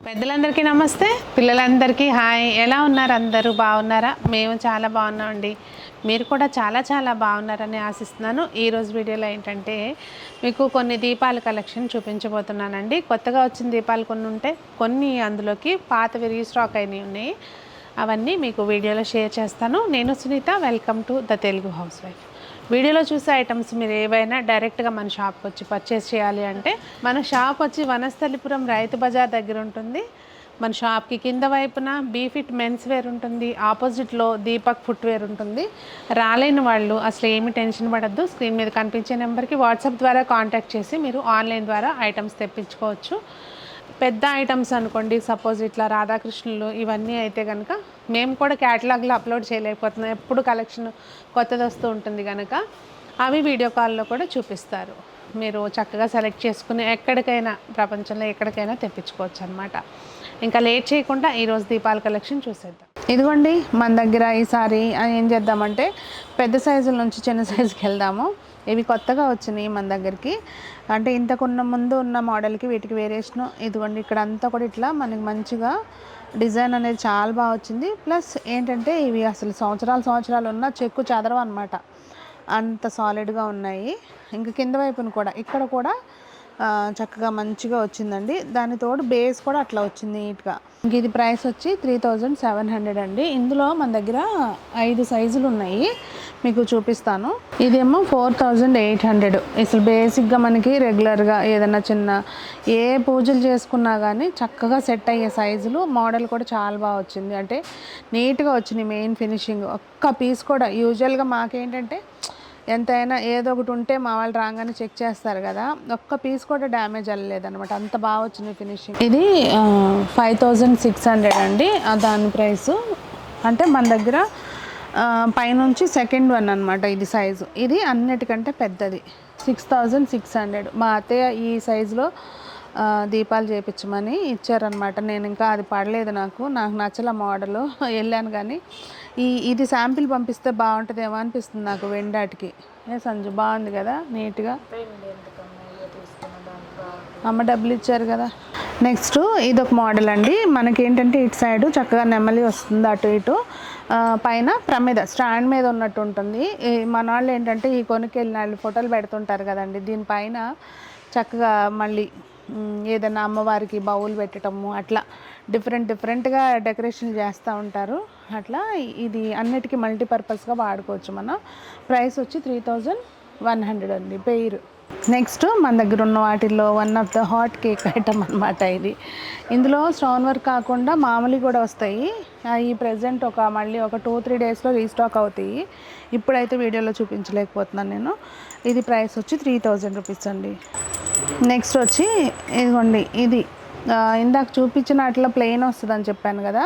పెద్దలందరికీ నమస్తే, పిల్లలందరికీ హాయ్. ఎలా ఉన్నారు? అందరూ బాగున్నారా? మేము చాలా బాగున్నామండి. మీరు కూడా చాలా బాగున్నారని ఆశిస్తున్నాను. ఈరోజు వీడియోలో ఏంటంటే మీకు కొన్ని దీపాల కలెక్షన్ చూపించబోతున్నానండి. కొత్తగా వచ్చిన దీపాలు కొన్ని ఉంటే కొన్ని అందులోకి పాతవి రీస్టాక్ అయినవి ఉన్నాయి. అవన్నీ మీకు వీడియోలో షేర్ చేస్తాను. నేను Sunita, welcome to the Telugu house wife. వీడియోలో చూసే ఐటమ్స్ మీరు ఏవైనా డైరెక్ట్గా మన షాప్కి వచ్చి పర్చేస్ చేయాలి అంటే మన షాప్ వచ్చి వనస్థలిపురం రైతు బజార్ దగ్గర ఉంటుంది. మన షాప్కి కింద వైపున బీఫిట్ మెన్స్ వేర్ ఉంటుంది, ఆపోజిట్లో దీపక్ ఫుట్వేర్ ఉంటుంది. రాలేని వాళ్ళు అసలు ఏమి టెన్షన్ పడద్దు. స్క్రీన్ మీద కనిపించే నెంబర్కి వాట్సాప్ ద్వారా కాంటాక్ట్ చేసి మీరు ఆన్లైన్ ద్వారా ఐటమ్స్ తెప్పించుకోవచ్చు. పెద్ద ఐటమ్స్ అనుకోండి, సపోజ్ ఇట్లా రాధాకృష్ణులు ఇవన్నీ అయితే కనుక మేము కూడా క్యాటలాగ్లో అప్లోడ్ చేయలేకపోతున్నాం. ఎప్పుడు కలెక్షన్ కొత్తది వస్తూ ఉంటుంది కనుక అవి వీడియో కాల్లో కూడా చూపిస్తారు. మీరు చక్కగా సెలెక్ట్ చేసుకుని ఎక్కడికైనా ప్రపంచంలో ఎక్కడికైనా తెప్పించుకోవచ్చు అనమాట. ఇంకా లేట్ చేయకుండా ఈరోజు దీపాల కలెక్షన్ చూసేద్దాం. ఇదిగోండి మన దగ్గర ఈసారి ఏం చేద్దామంటే పెద్ద సైజుల నుంచి చిన్న సైజుకి వెళ్దాము. ఇవి కొత్తగా వచ్చినాయి మన దగ్గరికి. అంటే ఇంతకున్న ముందు ఉన్న మోడల్కి వీటికి వేరియేషను ఇదిగోండి. ఇక్కడ అంతా కూడా ఇట్లా మనకి మంచిగా డిజైన్ అనేది చాలా బాగా వచ్చింది. ప్లస్ ఏంటంటే ఇవి అసలు సంవత్సరాలు ఉన్న చెక్కు చెదరవు అనమాట, అంత సాలిడ్గా ఉన్నాయి. ఇంకా కింద వైపున కూడా ఇక్కడ కూడా చక్కగా మంచిగా వచ్చిందండి. దాని తోడు బేస్ కూడా అట్లా వచ్చింది నీట్గా. ఇంక ఇది ప్రైస్ వచ్చి 3700 అండి. ఇందులో మన దగ్గర 5 సైజులు ఉన్నాయి, మీకు చూపిస్తాను. ఇదేమో 4800. అసలు బేసిక్గా మనకి రెగ్యులర్గా ఏదైనా చిన్న ఏ పూజలు చేసుకున్నా కానీ చక్కగా సెట్ అయ్యే సైజులు. మోడల్ కూడా చాలా బాగా వచ్చింది, అంటే నీట్గా వచ్చినాయి. మెయిన్ ఫినిషింగ్ ఒక్క పీస్ కూడా, యూజువల్గా మాకేంటంటే ఎంతైనా ఏదో ఒకటి ఉంటే మా వాళ్ళు రాగానే చెక్ చేస్తారు కదా, ఒక్క పీస్ కూడా డ్యామేజ్ అవ్వలేదన్నమాట, అంత బాగా వచ్చింది ఫినిషింగ్. ఇది 5600 అండి దాని ప్రైసు. అంటే మన దగ్గర పైనుంచి సెకండ్ వన్ అనమాట ఇది సైజు. ఇది అన్నిటికంటే పెద్దది 6600. మా అత్తయ్య ఈ సైజులో దీపాలు చేయించమని ఇచ్చారనమాట. నేను ఇంకా అది పడలేదు, నాకు నచ్చల మోడలు. వెళ్ళాను కానీ ఇది శాంపిల్ పంపిస్తే బాగుంటుందేమో అనిపిస్తుంది నాకు. వెండాటికి సంజు బాగుంది కదా, నీట్గా. అమ్మ డబ్బులు ఇచ్చారు కదా. నెక్స్ట్ ఇదొక మోడల్ అండి. మనకేంటంటే ఇటు సైడు చక్కగా నెమ్మలి వస్తుంది, అటు ఇటు పైన ప్రమిద స్టాండ్ మీద ఉన్నట్టు ఉంటుంది. మన వాళ్ళు ఏంటంటే ఈ కొనుక్కెళ్ళిన వాళ్ళు ఫోటోలు పెడుతుంటారు కదండి, దీనిపైన చక్కగా మళ్ళీ ఏదైనా అమ్మవారికి బౌల్ పెట్టడము అట్లా డిఫరెంట్గా డెకరేషన్ చేస్తూ ఉంటారు. అట్లా ఇది అన్నిటికీ మల్టీపర్పస్గా వాడుకోవచ్చు మనం. ప్రైస్ వచ్చి 3100 అండి పెయిర్. నెక్స్ట్ మన దగ్గర ఉన్న వాటిల్లో one of the hot cake item అనమాట ఇది. ఇందులో స్టోన్ వర్క్ కాకుండా మామూలు కూడా వస్తాయి. ఈ ప్రెజెంట్ మళ్ళీ ఒక 2-3 డేస్లో రీస్టాక్ అవుతాయి. ఇప్పుడైతే వీడియోలో చూపించలేకపోతున్నాను నేను. ఇది ప్రైస్ వచ్చి 3000 రూపీస్ అండి. నెక్స్ట్ వచ్చి ఇదిగోండి, ఇది ఇందాక చూపించిన అట్లా ప్లెయిన్ వస్తుందని చెప్పాను కదా,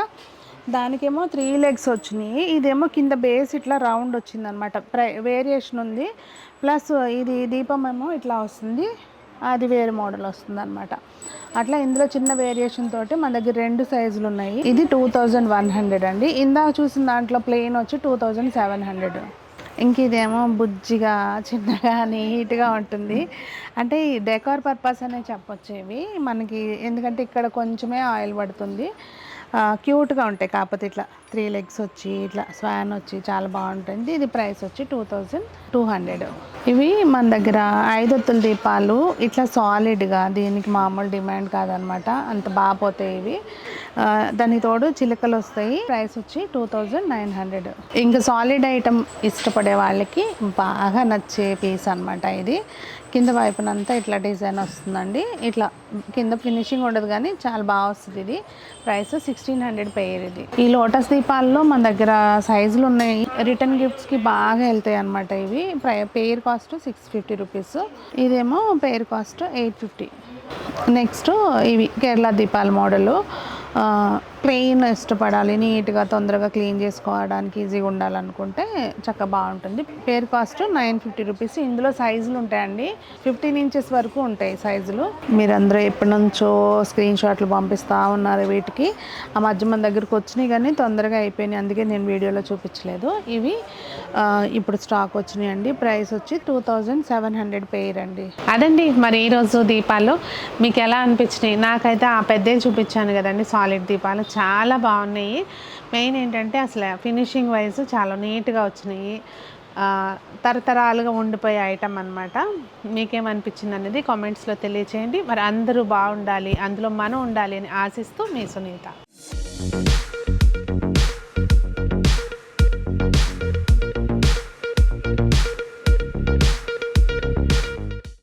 దానికేమో 3 legs వచ్చినాయి. ఇదేమో కింద బేస్ ఇట్లా రౌండ్ వచ్చిందనమాట. వేరియేషన్ ఉంది. ప్లస్ ఇది దీపం ఏమో ఇట్లా వస్తుంది, అది వేరే మోడల్ వస్తుంది అనమాట. అట్లా ఇందులో చిన్న వేరియేషన్ తోటి మన దగ్గర 2 సైజులు ఉన్నాయి. ఇది 2100 అండి. ఇందాక చూసిన దాంట్లో ప్లెయిన్ వచ్చి 2700. ఇంక ఇదేమో బుజ్జిగా చిన్నగా నీట్గా ఉంటుంది. అంటే ఈ డెకార్ పర్పస్ అనే చెప్పొచ్చు ఇవి మనకి, ఎందుకంటే ఇక్కడ కొంచెమే ఆయిల్ పడుతుంది. క్యూట్గా ఉంటాయి. కాకపోతే ఇట్లా 3 legs వచ్చి ఇట్లా స్వాన్ వచ్చి చాలా బాగుంటుంది. ఇది ప్రైస్ వచ్చి 2200. ఇవి మన దగ్గర 5 ఒత్తుల దీపాలు ఇట్లా సాలిడ్గా, దీనికి మామూలు డిమాండ్ కాదనమాట, అంత బాగా పోతాయి ఇవి. దానికి తోడు చిలుకలు వస్తాయి. ప్రైస్ వచ్చి 2900. ఇంకా సాలిడ్ ఐటమ్ ఇష్టపడే వాళ్ళకి బాగా నచ్చే పీస్ అనమాట ఇది. కింద వైపునంతా ఇట్లా డిజైన్ వస్తుందండి. ఇట్లా కింద ఫినిషింగ్ ఉండదు కానీ చాలా బాగా వస్తుంది. ఇది ప్రైస్ 1600 పెయిర్. ఇది ఈ లోటస్ దీపాల్లో మన దగ్గర సైజులు ఉన్నాయి. రిటర్న్ గిఫ్ట్స్కి బాగా వెళ్తాయి అనమాట ఇవి. Pair cost 650 rupees. ఇదేమో పెయిర్ కాస్ట్ 850. నెక్స్ట్ ఇవి కేరళ దీపాల మోడలు. ప్లెయిన్ ఇష్టపడాలి, నీట్గా తొందరగా క్లీన్ చేసుకోవడానికి ఈజీగా ఉండాలనుకుంటే చక్కగా బాగుంటుంది. పేర్ కాస్ట్ 950 రూపీస్. ఇందులో సైజులు ఉంటాయండి, 15 ఇంచెస్ వరకు ఉంటాయి సైజులు. మీరందరూ ఎప్పటి నుంచో స్క్రీన్ షాట్లు పంపిస్తూ ఉన్నారు వీటికి. ఆ మధ్య మన దగ్గరకు వచ్చినాయి కానీ తొందరగా అయిపోయినాయి, అందుకే నేను వీడియోలో చూపించలేదు. ఇవి ఇప్పుడు స్టాక్ వచ్చినాయి అండి. ప్రైస్ వచ్చి 2700 పెయిర్ అండి. అదండి మరి ఈరోజు దీపాలు మీకు ఎలా అనిపించినాయి? నాకైతే ఆ పెద్దవి చూపించాను కదండి సాలిడ్ దీపాలు, చాలా బాగున్నాయి. మెయిన్ ఏంటంటే అసలు ఫినిషింగ్ వైజ్ చాలా నీట్గా వచ్చినాయి. తరతరాలుగా ఉండిపోయే ఐటమ్ అనమాట. మీకేమనిపించింది అనేది కామెంట్స్లో తెలియచేయండి. మరి అందరూ బాగుండాలి, అందులో మనం ఉండాలి అని ఆశిస్తూ మీ సునీత.